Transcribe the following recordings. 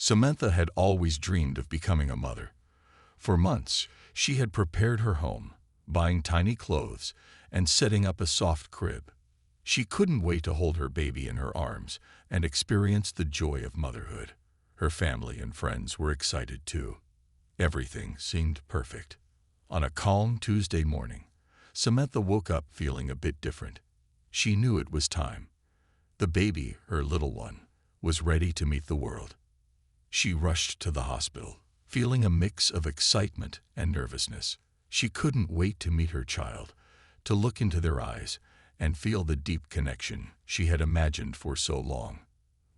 Samantha had always dreamed of becoming a mother. For months, she had prepared her home, buying tiny clothes and setting up a soft crib. She couldn't wait to hold her baby in her arms and experience the joy of motherhood. Her family and friends were excited too. Everything seemed perfect. On a calm Tuesday morning, Samantha woke up feeling a bit different. She knew it was time. The baby, her little one, was ready to meet the world. She rushed to the hospital, feeling a mix of excitement and nervousness. She couldn't wait to meet her child, to look into their eyes and feel the deep connection she had imagined for so long.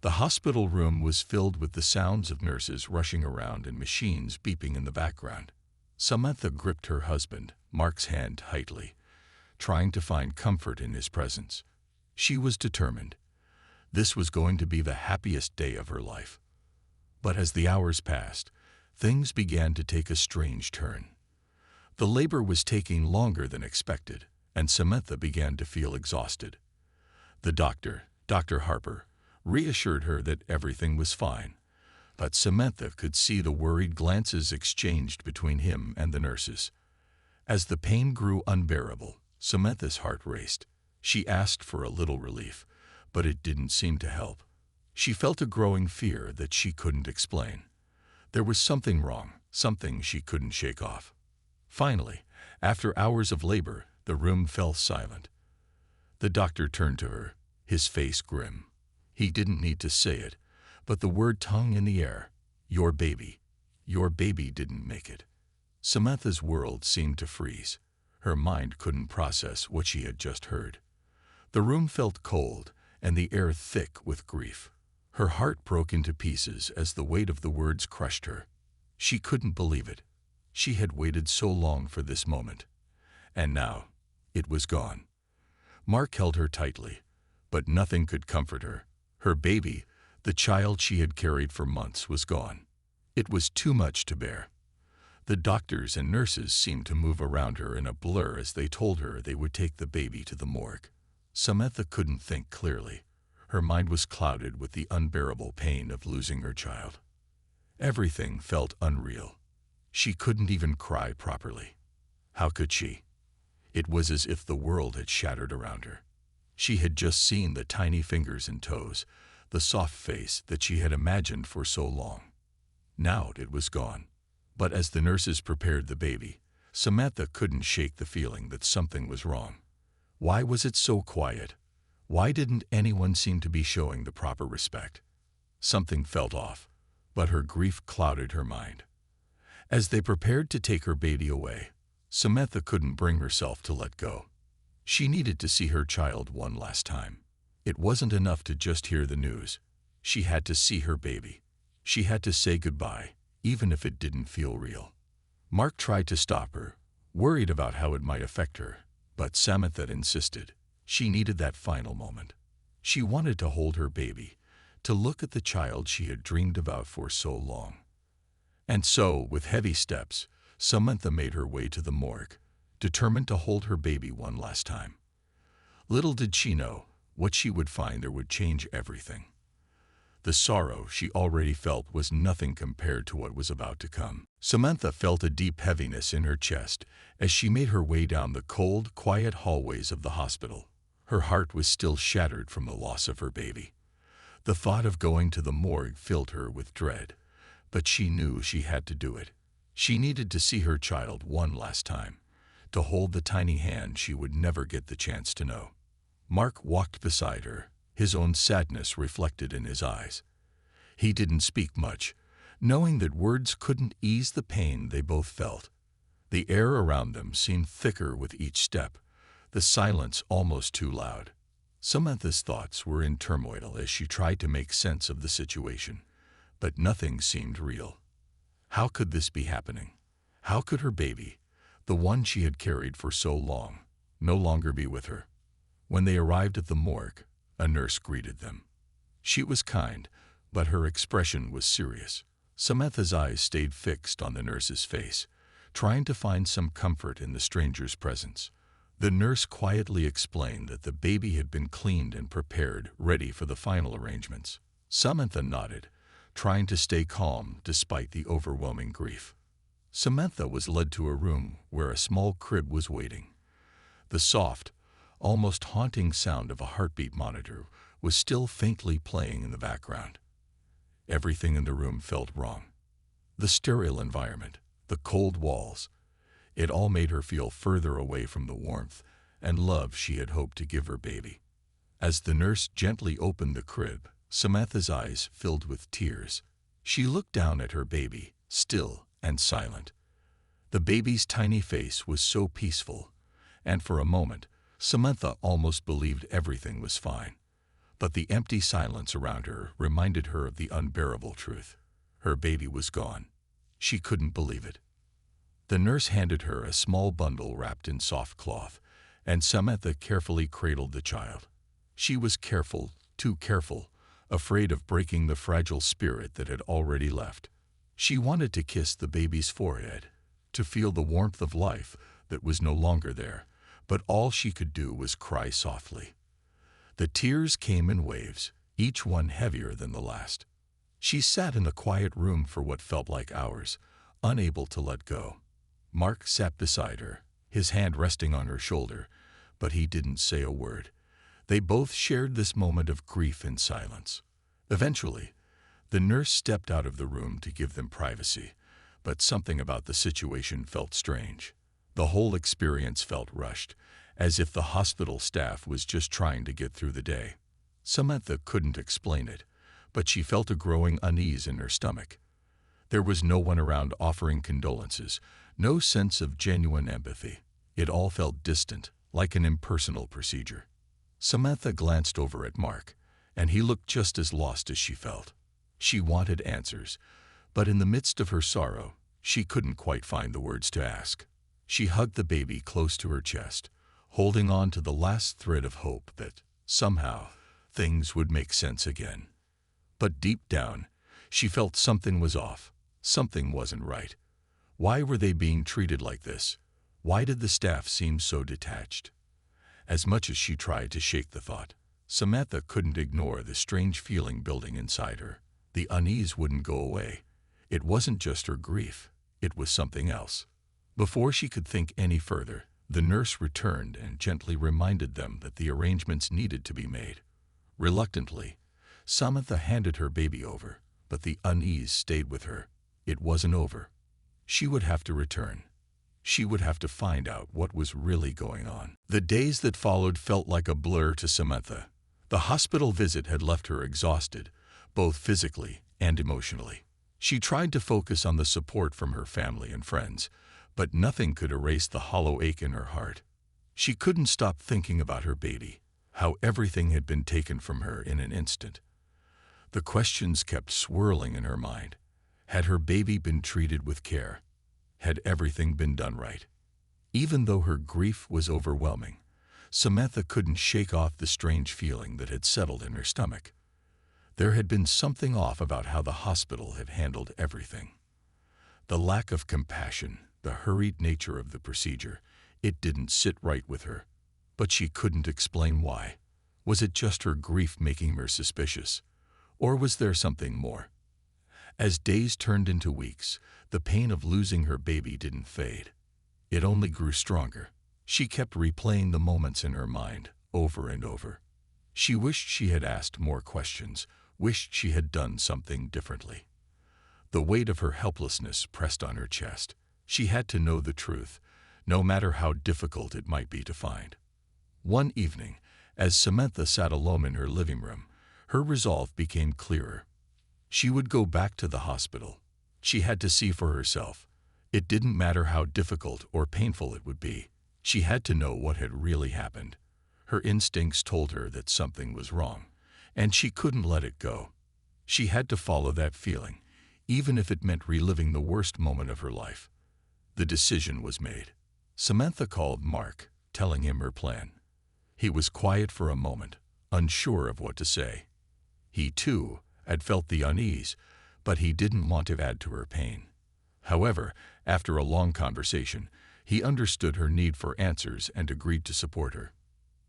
The hospital room was filled with the sounds of nurses rushing around and machines beeping in the background. Samantha gripped her husband, Mark's hand tightly, trying to find comfort in his presence. She was determined. This was going to be the happiest day of her life. But as the hours passed, things began to take a strange turn. The labor was taking longer than expected, and Samantha began to feel exhausted. The doctor, Dr. Harper, reassured her that everything was fine, but Samantha could see the worried glances exchanged between him and the nurses. As the pain grew unbearable, Samantha's heart raced. She asked for a little relief, but it didn't seem to help. She felt a growing fear that she couldn't explain. There was something wrong, something she couldn't shake off. Finally, after hours of labor, the room fell silent. The doctor turned to her, his face grim. He didn't need to say it, but the word hung in the air. Your baby didn't make it. Samantha's world seemed to freeze. Her mind couldn't process what she had just heard. The room felt cold and the air thick with grief. Her heart broke into pieces as the weight of the words crushed her. She couldn't believe it. She had waited so long for this moment. And now, it was gone. Mark held her tightly, but nothing could comfort her. Her baby, the child she had carried for months, was gone. It was too much to bear. The doctors and nurses seemed to move around her in a blur as they told her they would take the baby to the morgue. Samantha couldn't think clearly. Her mind was clouded with the unbearable pain of losing her child. Everything felt unreal. She couldn't even cry properly. How could she? It was as if the world had shattered around her. She had just seen the tiny fingers and toes, the soft face that she had imagined for so long. Now it was gone. But as the nurses prepared the baby, Samantha couldn't shake the feeling that something was wrong. Why was it so quiet? Why didn't anyone seem to be showing the proper respect? Something felt off, but her grief clouded her mind. As they prepared to take her baby away, Samantha couldn't bring herself to let go. She needed to see her child one last time. It wasn't enough to just hear the news. She had to see her baby. She had to say goodbye, even if it didn't feel real. Mark tried to stop her, worried about how it might affect her, but Samantha insisted. She needed that final moment. She wanted to hold her baby, to look at the child she had dreamed about for so long. And so, with heavy steps, Samantha made her way to the morgue, determined to hold her baby one last time. Little did she know, what she would find there would change everything. The sorrow she already felt was nothing compared to what was about to come. Samantha felt a deep heaviness in her chest as she made her way down the cold, quiet hallways of the hospital. Her heart was still shattered from the loss of her baby. The thought of going to the morgue filled her with dread, but she knew she had to do it. She needed to see her child one last time, to hold the tiny hand she would never get the chance to know. Mark walked beside her, his own sadness reflected in his eyes. He didn't speak much, knowing that words couldn't ease the pain they both felt. The air around them seemed thicker with each step, the silence almost too loud. Samantha's thoughts were in turmoil as she tried to make sense of the situation, but nothing seemed real. How could this be happening? How could her baby, the one she had carried for so long, no longer be with her? When they arrived at the morgue, a nurse greeted them. She was kind, but her expression was serious. Samantha's eyes stayed fixed on the nurse's face, trying to find some comfort in the stranger's presence. The nurse quietly explained that the baby had been cleaned and prepared, ready for the final arrangements. Samantha nodded, trying to stay calm despite the overwhelming grief. Samantha was led to a room where a small crib was waiting. The soft, almost haunting sound of a heartbeat monitor was still faintly playing in the background. Everything in the room felt wrong. The sterile environment, the cold walls, it all made her feel further away from the warmth and love she had hoped to give her baby. As the nurse gently opened the crib, Samantha's eyes filled with tears. She looked down at her baby, still and silent. The baby's tiny face was so peaceful, and for a moment, Samantha almost believed everything was fine. But the empty silence around her reminded her of the unbearable truth. Her baby was gone. She couldn't believe it. The nurse handed her a small bundle wrapped in soft cloth, and Samantha carefully cradled the child. She was careful, too careful, afraid of breaking the fragile spirit that had already left. She wanted to kiss the baby's forehead, to feel the warmth of life that was no longer there, but all she could do was cry softly. The tears came in waves, each one heavier than the last. She sat in the quiet room for what felt like hours, unable to let go. Mark sat beside her, his hand resting on her shoulder, but he didn't say a word. They both shared this moment of grief in silence. Eventually, the nurse stepped out of the room to give them privacy, but something about the situation felt strange. The whole experience felt rushed, as if the hospital staff was just trying to get through the day. Samantha couldn't explain it, but she felt a growing unease in her stomach. There was no one around offering condolences, no sense of genuine empathy. It all felt distant, like an impersonal procedure. Samantha glanced over at Mark, and he looked just as lost as she felt. She wanted answers, but in the midst of her sorrow, she couldn't quite find the words to ask. She hugged the baby close to her chest, holding on to the last thread of hope that, somehow, things would make sense again. But deep down, she felt something was off. Something wasn't right. Why were they being treated like this? Why did the staff seem so detached? As much as she tried to shake the thought, Samantha couldn't ignore the strange feeling building inside her. The unease wouldn't go away. It wasn't just her grief. It was something else. Before she could think any further, the nurse returned and gently reminded them that the arrangements needed to be made. Reluctantly, Samantha handed her baby over, but the unease stayed with her. It wasn't over. She would have to return. She would have to find out what was really going on. The days that followed felt like a blur to Samantha. The hospital visit had left her exhausted, both physically and emotionally. She tried to focus on the support from her family and friends, but nothing could erase the hollow ache in her heart. She couldn't stop thinking about her baby, how everything had been taken from her in an instant. The questions kept swirling in her mind. Had her baby been treated with care? Had everything been done right? Even though her grief was overwhelming, Samantha couldn't shake off the strange feeling that had settled in her stomach. There had been something off about how the hospital had handled everything. The lack of compassion, the hurried nature of the procedure, it didn't sit right with her. But she couldn't explain why. Was it just her grief making her suspicious? Or was there something more? As days turned into weeks, the pain of losing her baby didn't fade. It only grew stronger. She kept replaying the moments in her mind, over and over. She wished she had asked more questions, wished she had done something differently. The weight of her helplessness pressed on her chest. She had to know the truth, no matter how difficult it might be to find. One evening, as Samantha sat alone in her living room, her resolve became clearer. She would go back to the hospital. She had to see for herself. It didn't matter how difficult or painful it would be. She had to know what had really happened. Her instincts told her that something was wrong, and she couldn't let it go. She had to follow that feeling, even if it meant reliving the worst moment of her life. The decision was made. Samantha called Mark, telling him her plan. He was quiet for a moment, unsure of what to say. He, too, had felt the unease, but he didn't want to add to her pain. However, after a long conversation, he understood her need for answers and agreed to support her.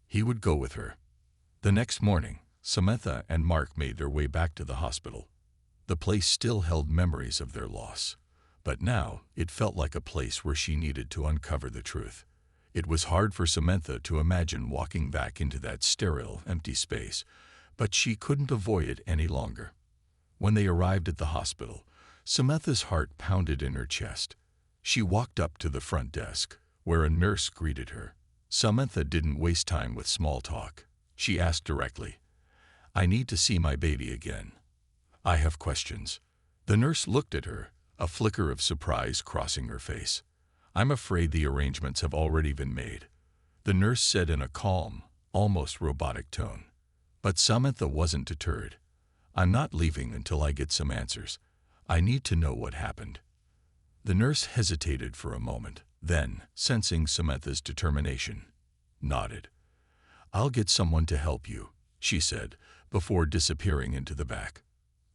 He would go with her. The next morning, Samantha and Mark made their way back to the hospital. The place still held memories of their loss, but now it felt like a place where she needed to uncover the truth. It was hard for Samantha to imagine walking back into that sterile, empty space, but she couldn't avoid it any longer. When they arrived at the hospital, Samantha's heart pounded in her chest. She walked up to the front desk, where a nurse greeted her. Samantha didn't waste time with small talk. She asked directly, "I need to see my baby again. I have questions." The nurse looked at her, a flicker of surprise crossing her face. "I'm afraid the arrangements have already been made," the nurse said in a calm, almost robotic tone. But Samantha wasn't deterred. "I'm not leaving until I get some answers. I need to know what happened." The nurse hesitated for a moment, then, sensing Samantha's determination, nodded. "I'll get someone to help you," she said, before disappearing into the back.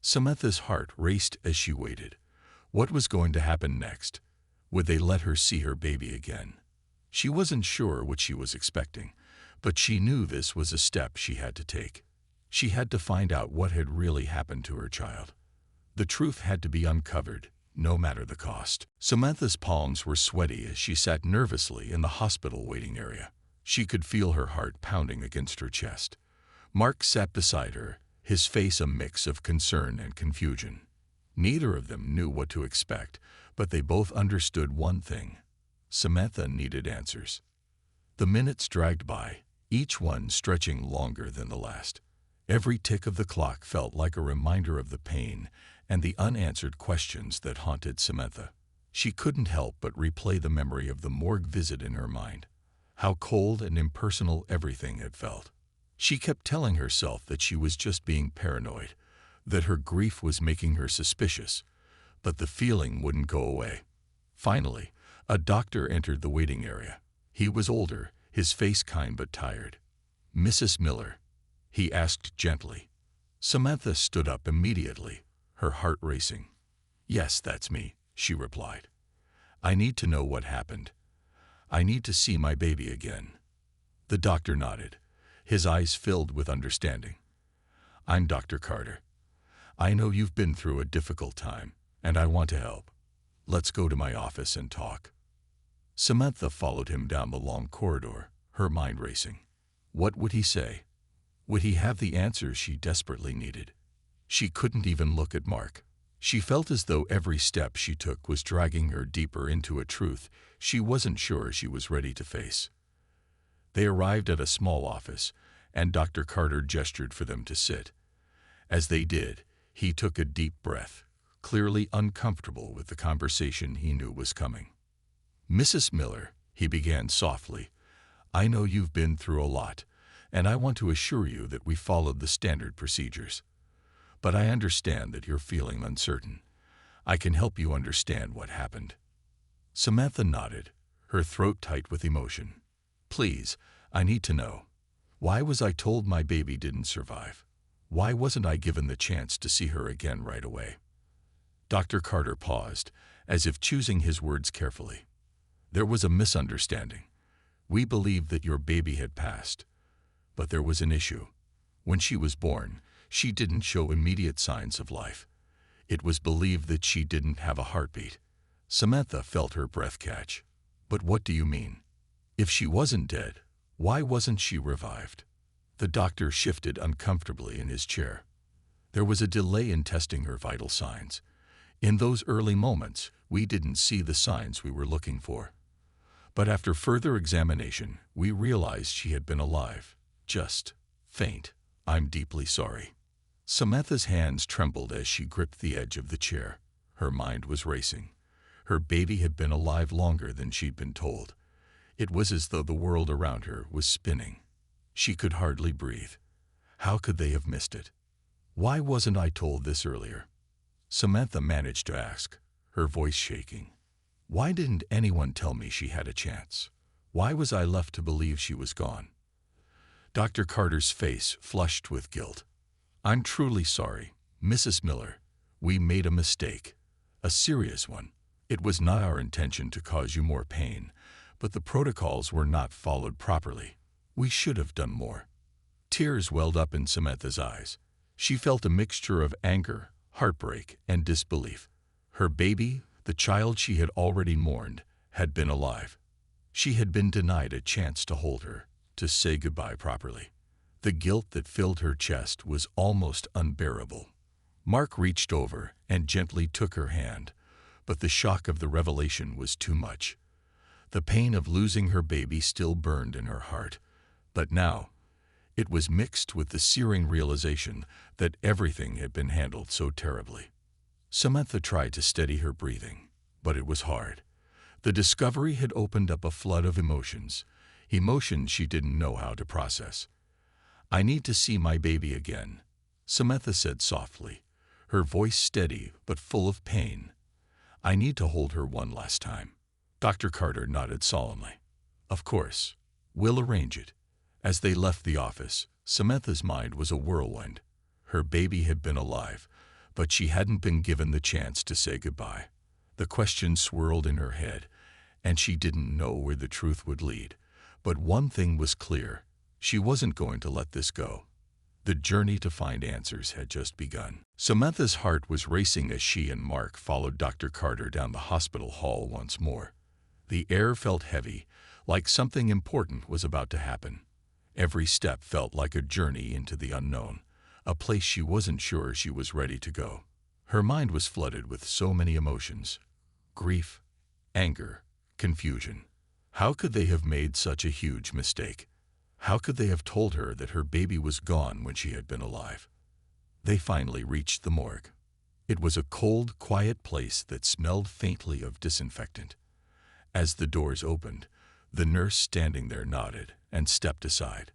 Samantha's heart raced as she waited. What was going to happen next? Would they let her see her baby again? She wasn't sure what she was expecting, but she knew this was a step she had to take. She had to find out what had really happened to her child. The truth had to be uncovered, no matter the cost. Samantha's palms were sweaty as she sat nervously in the hospital waiting area. She could feel her heart pounding against her chest. Mark sat beside her, his face a mix of concern and confusion. Neither of them knew what to expect, but they both understood one thing: Samantha needed answers. The minutes dragged by, each one stretching longer than the last. Every tick of the clock felt like a reminder of the pain and the unanswered questions that haunted Samantha. She couldn't help but replay the memory of the morgue visit in her mind. How cold and impersonal everything had felt. She kept telling herself that she was just being paranoid, that her grief was making her suspicious, but the feeling wouldn't go away. Finally, a doctor entered the waiting area. He was older, his face kind but tired. "Mrs. Miller?" he asked gently. Samantha stood up immediately, her heart racing. "Yes, that's me," she replied. "I need to know what happened. I need to see my baby again." The doctor nodded, his eyes filled with understanding. "I'm Dr. Carter. I know you've been through a difficult time, and I want to help. Let's go to my office and talk." Samantha followed him down the long corridor, her mind racing. What would he say? Would he have the answers she desperately needed? She couldn't even look at Mark. She felt as though every step she took was dragging her deeper into a truth she wasn't sure she was ready to face. They arrived at a small office, and Dr. Carter gestured for them to sit. As they did, he took a deep breath, clearly uncomfortable with the conversation he knew was coming. "Mrs. Miller," he began softly, "I know you've been through a lot, and I want to assure you that we followed the standard procedures. But I understand that you're feeling uncertain. I can help you understand what happened." Samantha nodded, her throat tight with emotion. "Please, I need to know. Why was I told my baby didn't survive? Why wasn't I given the chance to see her again right away?" Dr. Carter paused, as if choosing his words carefully. "There was a misunderstanding. We believed that your baby had passed. But there was an issue. When she was born, she didn't show immediate signs of life. It was believed that she didn't have a heartbeat." Samantha felt her breath catch. "But what do you mean? If she wasn't dead, why wasn't she revived?" The doctor shifted uncomfortably in his chair. "There was a delay in testing her vital signs. In those early moments, we didn't see the signs we were looking for. But after further examination, we realized she had been alive. Just faint. I'm deeply sorry." Samantha's hands trembled as she gripped the edge of the chair. Her mind was racing. Her baby had been alive longer than she'd been told. It was as though the world around her was spinning. She could hardly breathe. How could they have missed it? "Why wasn't I told this earlier?" Samantha managed to ask, her voice shaking. "Why didn't anyone tell me she had a chance? Why was I left to believe she was gone?" Dr. Carter's face flushed with guilt. "I'm truly sorry, Mrs. Miller. We made a mistake. A serious one. It was not our intention to cause you more pain, but the protocols were not followed properly. We should have done more." Tears welled up in Samantha's eyes. She felt a mixture of anger, heartbreak, and disbelief. Her baby, the child she had already mourned, had been alive. She had been denied a chance to hold her, to say goodbye properly. The guilt that filled her chest was almost unbearable. Mark reached over and gently took her hand, but the shock of the revelation was too much. The pain of losing her baby still burned in her heart, but now it was mixed with the searing realization that everything had been handled so terribly. Samantha tried to steady her breathing, but it was hard. The discovery had opened up a flood of emotions she didn't know how to process. "I need to see my baby again," Samantha said softly, her voice steady but full of pain. "I need to hold her one last time." Dr. Carter nodded solemnly. "Of course. We'll arrange it." As they left the office, Samantha's mind was a whirlwind. Her baby had been alive, but she hadn't been given the chance to say goodbye. The questions swirled in her head, and she didn't know where the truth would lead. But one thing was clear: she wasn't going to let this go. The journey to find answers had just begun. Samantha's heart was racing as she and Mark followed Dr. Carter down the hospital hall once more. The air felt heavy, like something important was about to happen. Every step felt like a journey into the unknown, a place she wasn't sure she was ready to go. Her mind was flooded with so many emotions: grief, anger, confusion. How could they have made such a huge mistake? How could they have told her that her baby was gone when she had been alive? They finally reached the morgue. It was a cold, quiet place that smelled faintly of disinfectant. As the doors opened, the nurse standing there nodded and stepped aside.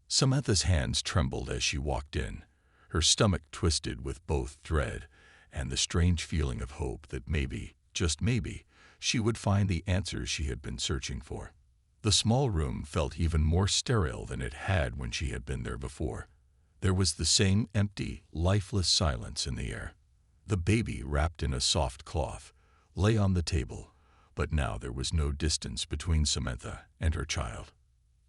Samantha's hands trembled as she walked in, her stomach twisted with both dread and the strange feeling of hope that maybe, just maybe, she would find the answers she had been searching for. The small room felt even more sterile than it had when she had been there before. There was the same empty, lifeless silence in the air. The baby, wrapped in a soft cloth, lay on the table, but now there was no distance between Samantha and her child.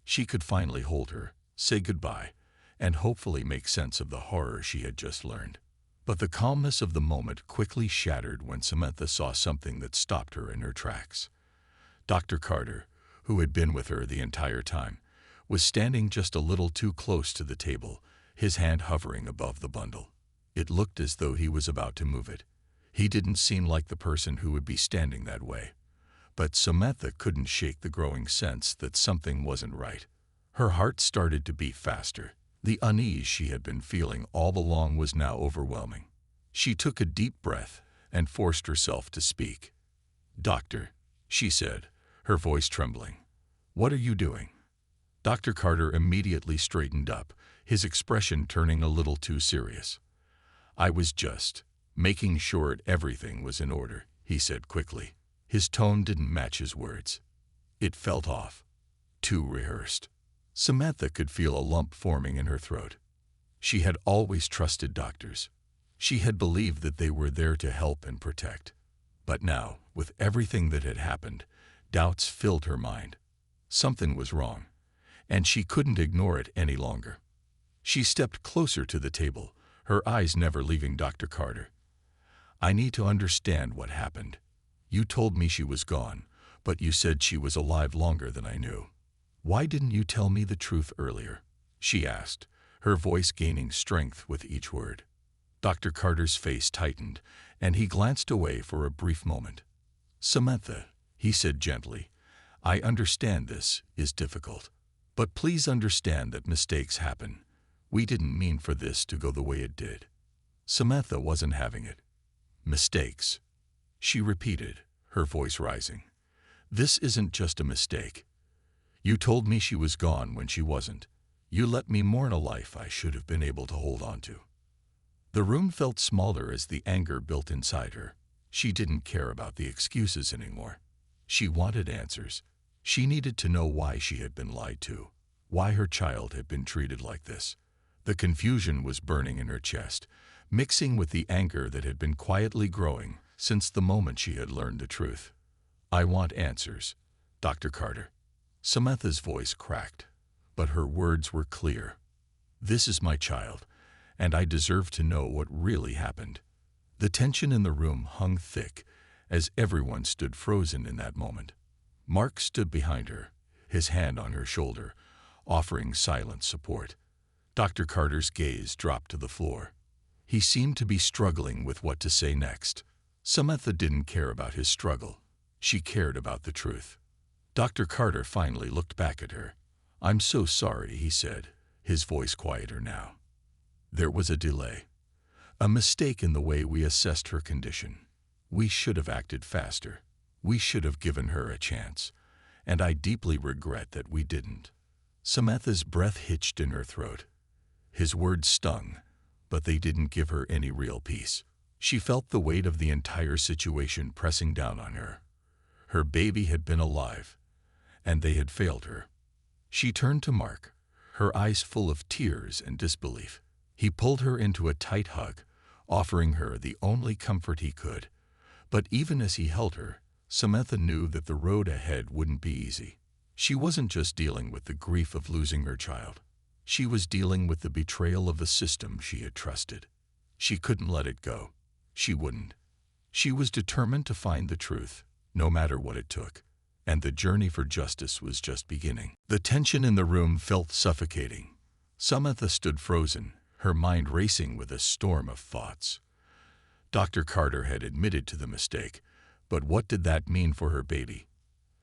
She could finally hold her, say goodbye, and hopefully make sense of the horror she had just learned. But the calmness of the moment quickly shattered when Samantha saw something that stopped her in her tracks. Dr. Carter, who had been with her the entire time, was standing just a little too close to the table, his hand hovering above the bundle. It looked as though he was about to move it. He didn't seem like the person who would be standing that way. But Samantha couldn't shake the growing sense that something wasn't right. Her heart started to beat faster. The unease she had been feeling all along was now overwhelming. She took a deep breath and forced herself to speak. "Doctor," she said, her voice trembling, "what are you doing?" Dr. Carter immediately straightened up, his expression turning a little too serious. "I was just making sure everything was in order," he said quickly. His tone didn't match his words. It felt off, too rehearsed. Samantha could feel a lump forming in her throat. She had always trusted doctors. She had believed that they were there to help and protect. But now, with everything that had happened, doubts filled her mind. Something was wrong, and she couldn't ignore it any longer. She stepped closer to the table, her eyes never leaving Dr. Carter. "I need to understand what happened. You told me she was gone, but you said she was alive longer than I knew. Why didn't you tell me the truth earlier?" she asked, her voice gaining strength with each word. Dr. Carter's face tightened, and he glanced away for a brief moment. "Samantha," he said gently, "I understand this is difficult, but please understand that mistakes happen. We didn't mean for this to go the way it did." Samantha wasn't having it. "Mistakes," she repeated, her voice rising. "This isn't just a mistake. You told me she was gone when she wasn't. You let me mourn a life I should have been able to hold on to." The room felt smaller as the anger built inside her. She didn't care about the excuses anymore. She wanted answers. She needed to know why she had been lied to, why her child had been treated like this. The confusion was burning in her chest, mixing with the anger that had been quietly growing since the moment she had learned the truth. "I want answers, Dr. Carter." Samantha's voice cracked, but her words were clear. "This is my child, and I deserve to know what really happened." The tension in the room hung thick as everyone stood frozen in that moment. Mark stood behind her, his hand on her shoulder, offering silent support. Dr. Carter's gaze dropped to the floor. He seemed to be struggling with what to say next. Samantha didn't care about his struggle. She cared about the truth. Dr. Carter finally looked back at her. "I'm so sorry," he said, his voice quieter now. "There was a delay. A mistake in the way we assessed her condition. We should have acted faster. We should have given her a chance. And I deeply regret that we didn't." Samantha's breath hitched in her throat. His words stung, but they didn't give her any real peace. She felt the weight of the entire situation pressing down on her. Her baby had been alive, and they had failed her. She turned to Mark, her eyes full of tears and disbelief. He pulled her into a tight hug, offering her the only comfort he could. But even as he held her, Samantha knew that the road ahead wouldn't be easy. She wasn't just dealing with the grief of losing her child. She was dealing with the betrayal of the system she had trusted. She couldn't let it go. She wouldn't. She was determined to find the truth, no matter what it took. And the journey for justice was just beginning. The tension in the room felt suffocating. Samantha stood frozen, her mind racing with a storm of thoughts. Dr. Carter had admitted to the mistake, but what did that mean for her baby?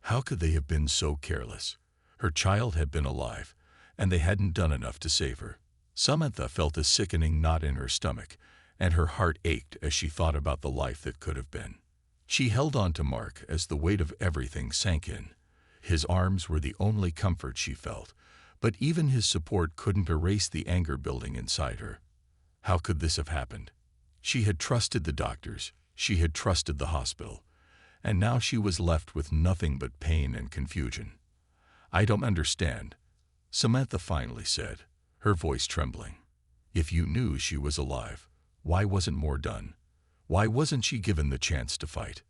How could they have been so careless? Her child had been alive, and they hadn't done enough to save her. Samantha felt a sickening knot in her stomach, and her heart ached as she thought about the life that could have been. She held on to Mark as the weight of everything sank in. His arms were the only comfort she felt, but even his support couldn't erase the anger building inside her. How could this have happened? She had trusted the doctors, she had trusted the hospital, and now she was left with nothing but pain and confusion. "I don't understand," Samantha finally said, her voice trembling. "If you knew she was alive, why wasn't more done? Why wasn't she given the chance to fight?"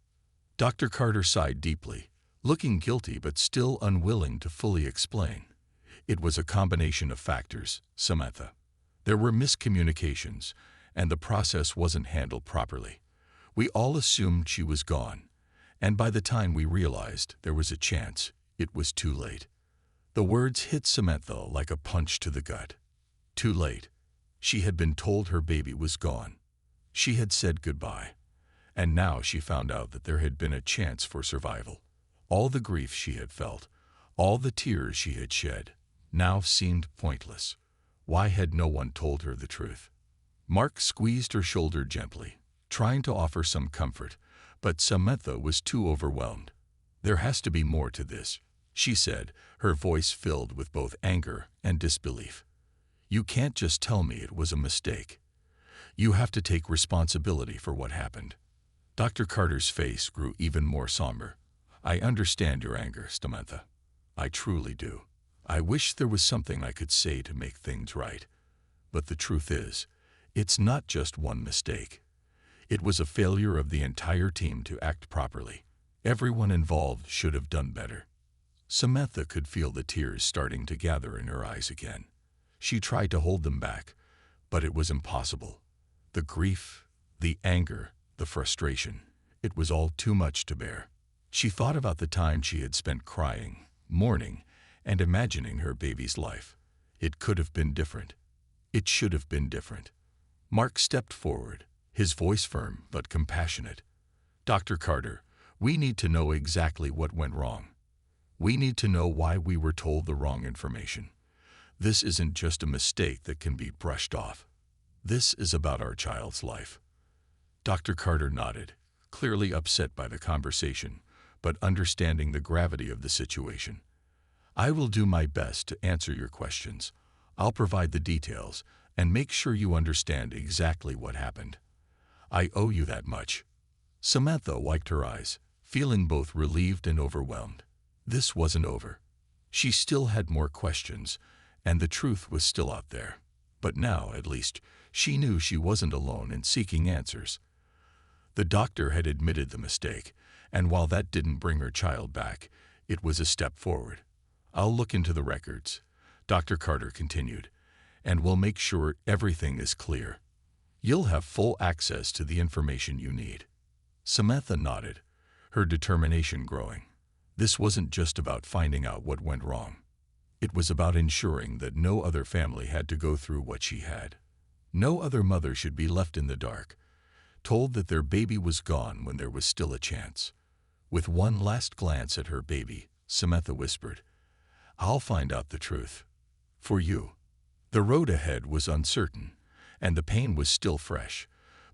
Dr. Carter sighed deeply, looking guilty but still unwilling to fully explain. "It was a combination of factors, Samantha. There were miscommunications, and the process wasn't handled properly. We all assumed she was gone, and by the time we realized there was a chance, it was too late." The words hit Samantha like a punch to the gut. Too late. She had been told her baby was gone. She had said goodbye, and now she found out that there had been a chance for survival. All the grief she had felt, all the tears she had shed, now seemed pointless. Why had no one told her the truth? Mark squeezed her shoulder gently, trying to offer some comfort, but Samantha was too overwhelmed. "There has to be more to this," she said, her voice filled with both anger and disbelief. "You can't just tell me it was a mistake. You have to take responsibility for what happened." Dr. Carter's face grew even more somber. "I understand your anger, Samantha. I truly do. I wish there was something I could say to make things right. But the truth is, it's not just one mistake. It was a failure of the entire team to act properly. Everyone involved should have done better." Samantha could feel the tears starting to gather in her eyes again. She tried to hold them back, but it was impossible. The grief, the anger, the frustration, it was all too much to bear. She thought about the time she had spent crying, mourning, and imagining her baby's life. It could have been different. It should have been different. Mark stepped forward, his voice firm but compassionate. "Dr. Carter, we need to know exactly what went wrong. We need to know why we were told the wrong information. This isn't just a mistake that can be brushed off. This is about our child's life." Dr. Carter nodded, clearly upset by the conversation, but understanding the gravity of the situation. "I will do my best to answer your questions. I'll provide the details and make sure you understand exactly what happened. I owe you that much." Samantha wiped her eyes, feeling both relieved and overwhelmed. This wasn't over. She still had more questions, and the truth was still out there. But now, at least, she knew she wasn't alone in seeking answers. The doctor had admitted the mistake, and while that didn't bring her child back, it was a step forward. "I'll look into the records," Dr. Carter continued, "and we'll make sure everything is clear. You'll have full access to the information you need." Samantha nodded, her determination growing. This wasn't just about finding out what went wrong. It was about ensuring that no other family had to go through what she had. No other mother should be left in the dark, told that their baby was gone when there was still a chance. With one last glance at her baby, Samantha whispered, "I'll find out the truth. For you." The road ahead was uncertain, and the pain was still fresh,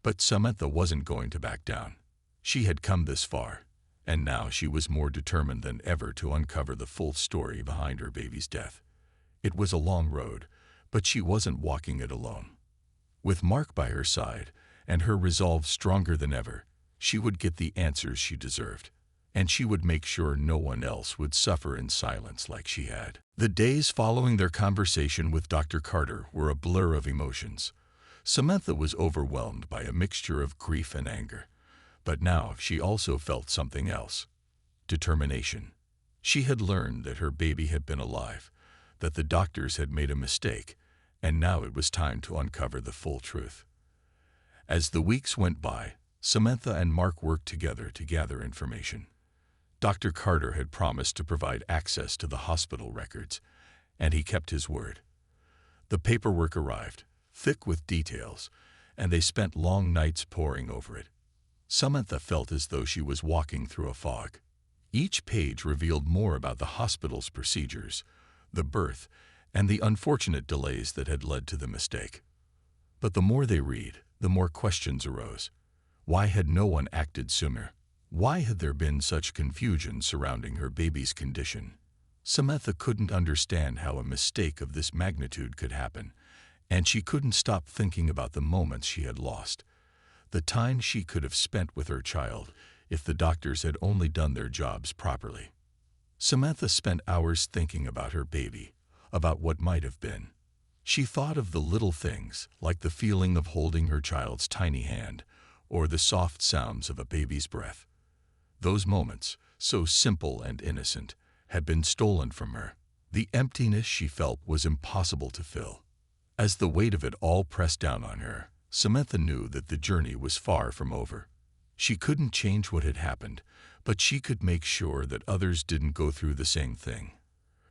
but Samantha wasn't going to back down. She had come this far, and now she was more determined than ever to uncover the full story behind her baby's death. It was a long road, but she wasn't walking it alone. With Mark by her side, and her resolve stronger than ever, she would get the answers she deserved, and she would make sure no one else would suffer in silence like she had. The days following their conversation with Dr. Carter were a blur of emotions. Samantha was overwhelmed by a mixture of grief and anger. But now she also felt something else: determination. She had learned that her baby had been alive, that the doctors had made a mistake, and now it was time to uncover the full truth. As the weeks went by, Samantha and Mark worked together to gather information. Dr. Carter had promised to provide access to the hospital records, and he kept his word. The paperwork arrived, thick with details, and they spent long nights poring over it. Samantha felt as though she was walking through a fog. Each page revealed more about the hospital's procedures, the birth, and the unfortunate delays that had led to the mistake. But the more they read, the more questions arose. Why had no one acted sooner? Why had there been such confusion surrounding her baby's condition? Samantha couldn't understand how a mistake of this magnitude could happen, and she couldn't stop thinking about the moments she had lost. The time she could have spent with her child if the doctors had only done their jobs properly. Samantha spent hours thinking about her baby, about what might have been. She thought of the little things, like the feeling of holding her child's tiny hand, or the soft sounds of a baby's breath. Those moments, so simple and innocent, had been stolen from her. The emptiness she felt was impossible to fill. As the weight of it all pressed down on her, Samantha knew that the journey was far from over. She couldn't change what had happened, but she could make sure that others didn't go through the same thing.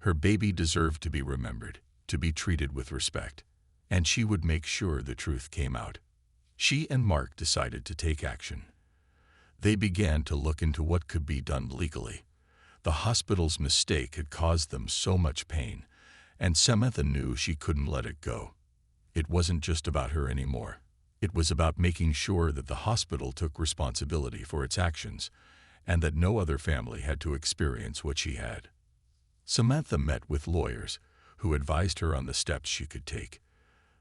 Her baby deserved to be remembered, to be treated with respect, and she would make sure the truth came out. She and Mark decided to take action. They began to look into what could be done legally. The hospital's mistake had caused them so much pain, and Samantha knew she couldn't let it go. It wasn't just about her anymore. It was about making sure that the hospital took responsibility for its actions, and that no other family had to experience what she had. Samantha met with lawyers, who advised her on the steps she could take.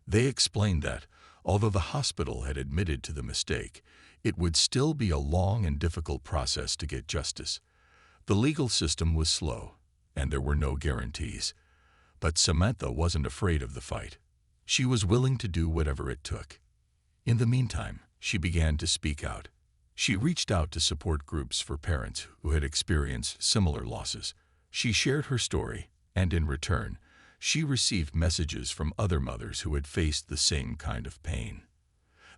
They explained that, although the hospital had admitted to the mistake, it would still be a long and difficult process to get justice. The legal system was slow, and there were no guarantees. But Samantha wasn't afraid of the fight. She was willing to do whatever it took. In the meantime, she began to speak out. She reached out to support groups for parents who had experienced similar losses. She shared her story, and in return, she received messages from other mothers who had faced the same kind of pain.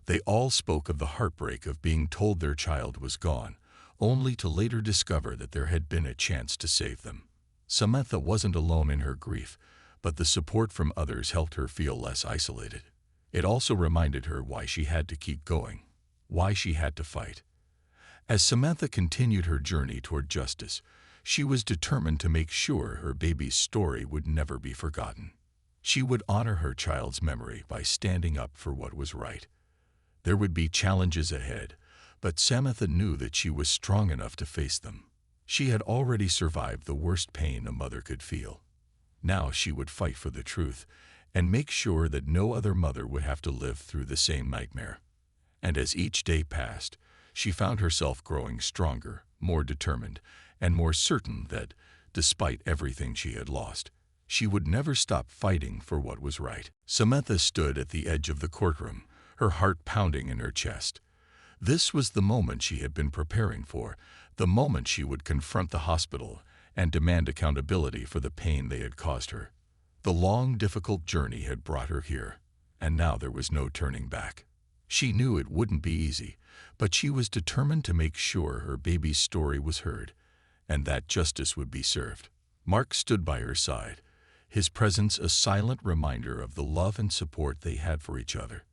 They all spoke of the heartbreak of being told their child was gone, only to later discover that there had been a chance to save them. Samantha wasn't alone in her grief, but the support from others helped her feel less isolated. It also reminded her why she had to keep going, why she had to fight. As Samantha continued her journey toward justice, she was determined to make sure her baby's story would never be forgotten. She would honor her child's memory by standing up for what was right. There would be challenges ahead, but Samantha knew that she was strong enough to face them. She had already survived the worst pain a mother could feel. Now she would fight for the truth and make sure that no other mother would have to live through the same nightmare. And as each day passed, she found herself growing stronger, more determined, and more certain that, despite everything she had lost, she would never stop fighting for what was right. Samantha stood at the edge of the courtroom, her heart pounding in her chest. This was the moment she had been preparing for, the moment she would confront the hospital and demand accountability for the pain they had caused her. The long, difficult journey had brought her here, and now there was no turning back. She knew it wouldn't be easy, but she was determined to make sure her baby's story was heard and that justice would be served. Mark stood by her side, his presence a silent reminder of the love and support they had for each other.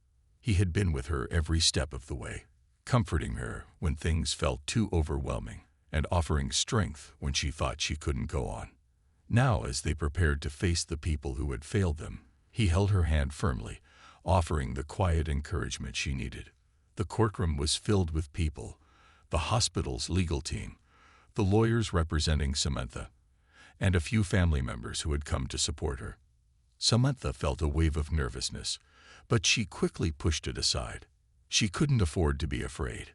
He had been with her every step of the way, comforting her when things felt too overwhelming and offering strength when she thought she couldn't go on. Now, as they prepared to face the people who had failed them, he held her hand firmly, offering the quiet encouragement she needed. The courtroom was filled with people, the hospital's legal team, the lawyers representing Samantha, and a few family members who had come to support her. Samantha felt a wave of nervousness, but she quickly pushed it aside. She couldn't afford to be afraid.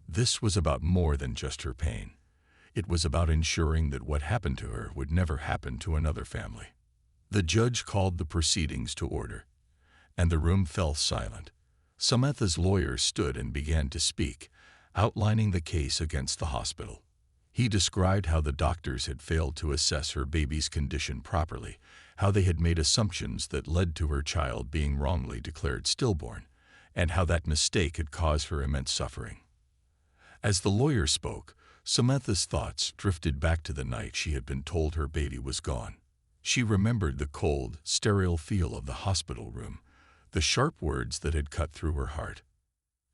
This was about more than just her pain. It was about ensuring that what happened to her would never happen to another family. The judge called the proceedings to order, and the room fell silent. Samantha's lawyer stood and began to speak, outlining the case against the hospital. He described how the doctors had failed to assess her baby's condition properly, how they had made assumptions that led to her child being wrongly declared stillborn, and how that mistake had caused her immense suffering. As the lawyer spoke, Samantha's thoughts drifted back to the night she had been told her baby was gone. She remembered the cold, sterile feel of the hospital room, the sharp words that had cut through her heart.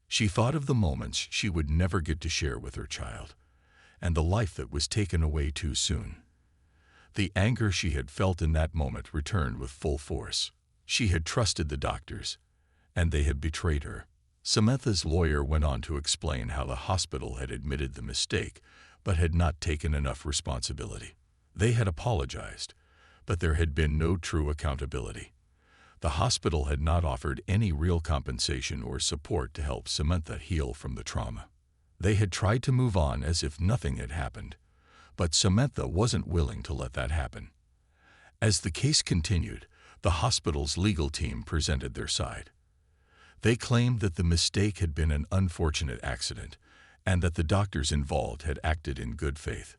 She thought of the moments she would never get to share with her child, and the life that was taken away too soon. The anger she had felt in that moment returned with full force. She had trusted the doctors, and they had betrayed her. Samantha's lawyer went on to explain how the hospital had admitted the mistake, but had not taken enough responsibility. They had apologized, but there had been no true accountability. The hospital had not offered any real compensation or support to help Samantha heal from the trauma. They had tried to move on as if nothing had happened, but Samantha wasn't willing to let that happen. As the case continued, the hospital's legal team presented their side. They claimed that the mistake had been an unfortunate accident and that the doctors involved had acted in good faith.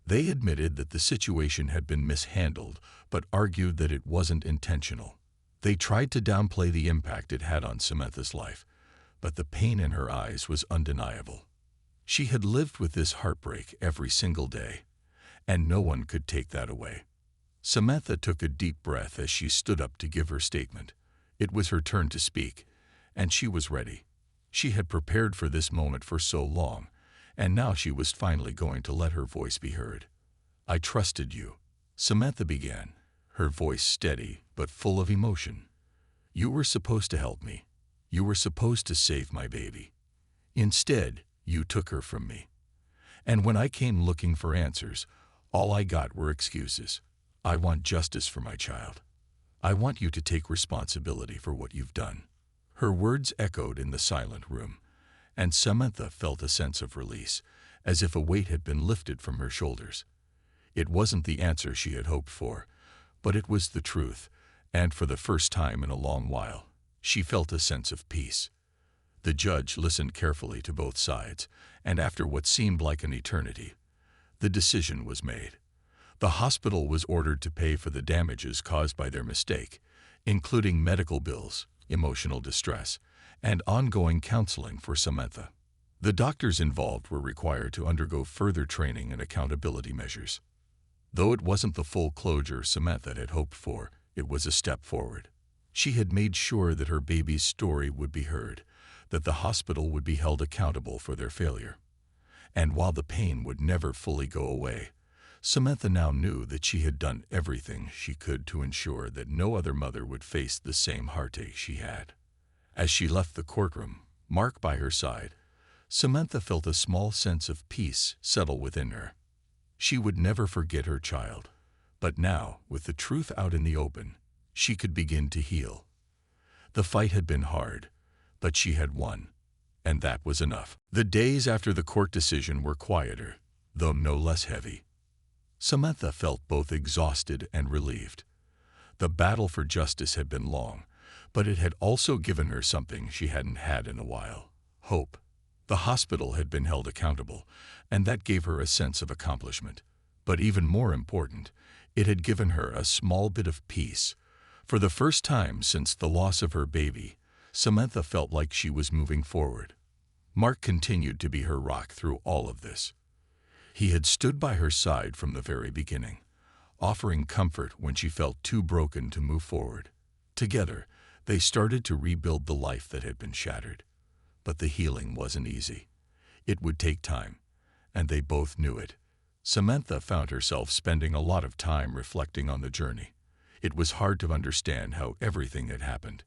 They admitted that the situation had been mishandled, but argued that it wasn't intentional. They tried to downplay the impact it had on Samantha's life, but the pain in her eyes was undeniable. She had lived with this heartbreak every single day, and no one could take that away. Samantha took a deep breath as she stood up to give her statement. It was her turn to speak, and she was ready. She had prepared for this moment for so long, and now she was finally going to let her voice be heard. "I trusted you," Samantha began, her voice steady but full of emotion. "You were supposed to help me. You were supposed to save my baby. Instead, you took her from me. And when I came looking for answers, all I got were excuses. I want justice for my child. I want you to take responsibility for what you've done." Her words echoed in the silent room, and Samantha felt a sense of release, as if a weight had been lifted from her shoulders. It wasn't the answer she had hoped for, but it was the truth, and for the first time in a long while, she felt a sense of peace. The judge listened carefully to both sides, and after what seemed like an eternity, the decision was made. The hospital was ordered to pay for the damages caused by their mistake, including medical bills, emotional distress, and ongoing counseling for Samantha. The doctors involved were required to undergo further training and accountability measures. Though it wasn't the full closure Samantha had hoped for, it was a step forward. She had made sure that her baby's story would be heard, that the hospital would be held accountable for their failure. And while the pain would never fully go away, Samantha now knew that she had done everything she could to ensure that no other mother would face the same heartache she had. As she left the courtroom, Mark by her side, Samantha felt a small sense of peace settle within her. She would never forget her child, but now, with the truth out in the open, she could begin to heal. The fight had been hard, but she had won, and that was enough. The days after the court decision were quieter, though no less heavy. Samantha felt both exhausted and relieved. The battle for justice had been long, but it had also given her something she hadn't had in a while: hope. The hospital had been held accountable, and that gave her a sense of accomplishment. But even more important, it had given her a small bit of peace. For the first time since the loss of her baby, Samantha felt like she was moving forward. Mark continued to be her rock through all of this. He had stood by her side from the very beginning, offering comfort when she felt too broken to move forward. Together, they started to rebuild the life that had been shattered. But the healing wasn't easy. It would take time, and they both knew it. Samantha found herself spending a lot of time reflecting on the journey. It was hard to understand how everything had happened.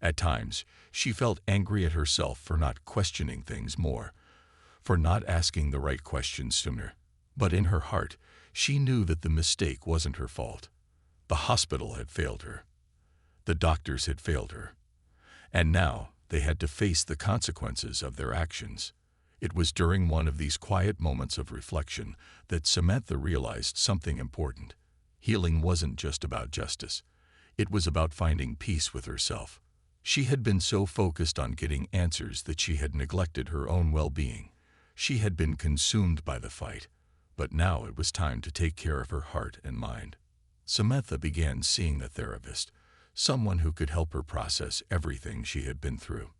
At times, she felt angry at herself for not questioning things more, for not asking the right questions sooner. But in her heart, she knew that the mistake wasn't her fault. The hospital had failed her. The doctors had failed her. And now they had to face the consequences of their actions. It was during one of these quiet moments of reflection that Samantha realized something important. Healing wasn't just about justice. It was about finding peace with herself. She had been so focused on getting answers that she had neglected her own well-being. She had been consumed by the fight, but now it was time to take care of her heart and mind. Samantha began seeing a therapist, someone who could help her process everything she had been through.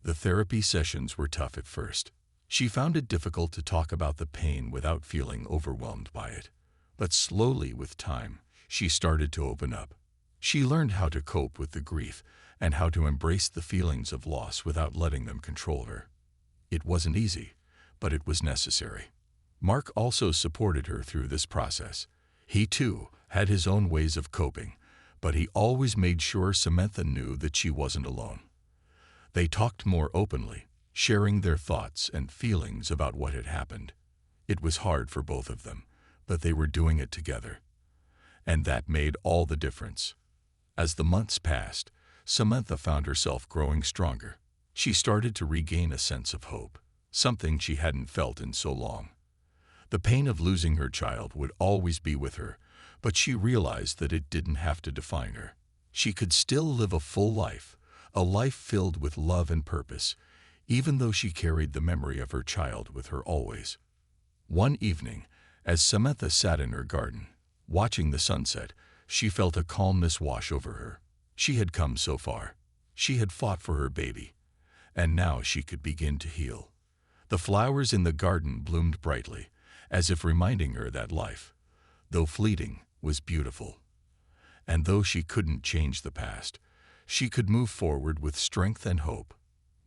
The therapy sessions were tough at first. She found it difficult to talk about the pain without feeling overwhelmed by it. But slowly, with time, she started to open up. She learned how to cope with the grief and how to embrace the feelings of loss without letting them control her. It wasn't easy, but it was necessary. Mark also supported her through this process. He, too, had his own ways of coping, but he always made sure Samantha knew that she wasn't alone. They talked more openly, sharing their thoughts and feelings about what had happened. It was hard for both of them, but they were doing it together. And that made all the difference. As the months passed, Samantha found herself growing stronger. She started to regain a sense of hope, something she hadn't felt in so long. The pain of losing her child would always be with her, but she realized that it didn't have to define her. She could still live a full life, a life filled with love and purpose, even though she carried the memory of her child with her always. One evening, as Samantha sat in her garden, watching the sunset, she felt a calmness wash over her. She had come so far. She had fought for her baby, and now she could begin to heal. The flowers in the garden bloomed brightly, as if reminding her that life, though fleeting, was beautiful. And though she couldn't change the past, she could move forward with strength and hope.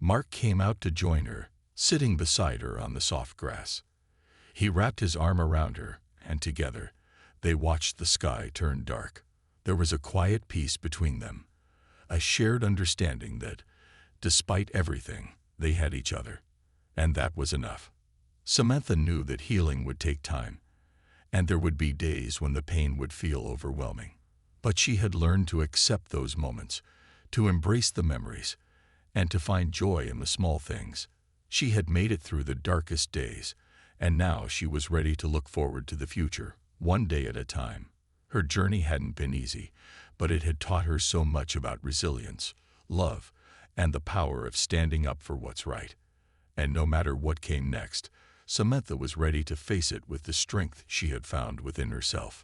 Mark came out to join her, sitting beside her on the soft grass. He wrapped his arm around her, and together, they watched the sky turn dark. There was a quiet peace between them, a shared understanding that, despite everything, they had each other. And that was enough. Samantha knew that healing would take time, and there would be days when the pain would feel overwhelming. But she had learned to accept those moments, to embrace the memories, and to find joy in the small things. She had made it through the darkest days, and now she was ready to look forward to the future, one day at a time. Her journey hadn't been easy, but it had taught her so much about resilience, love, and the power of standing up for what's right. And no matter what came next, Samantha was ready to face it with the strength she had found within herself.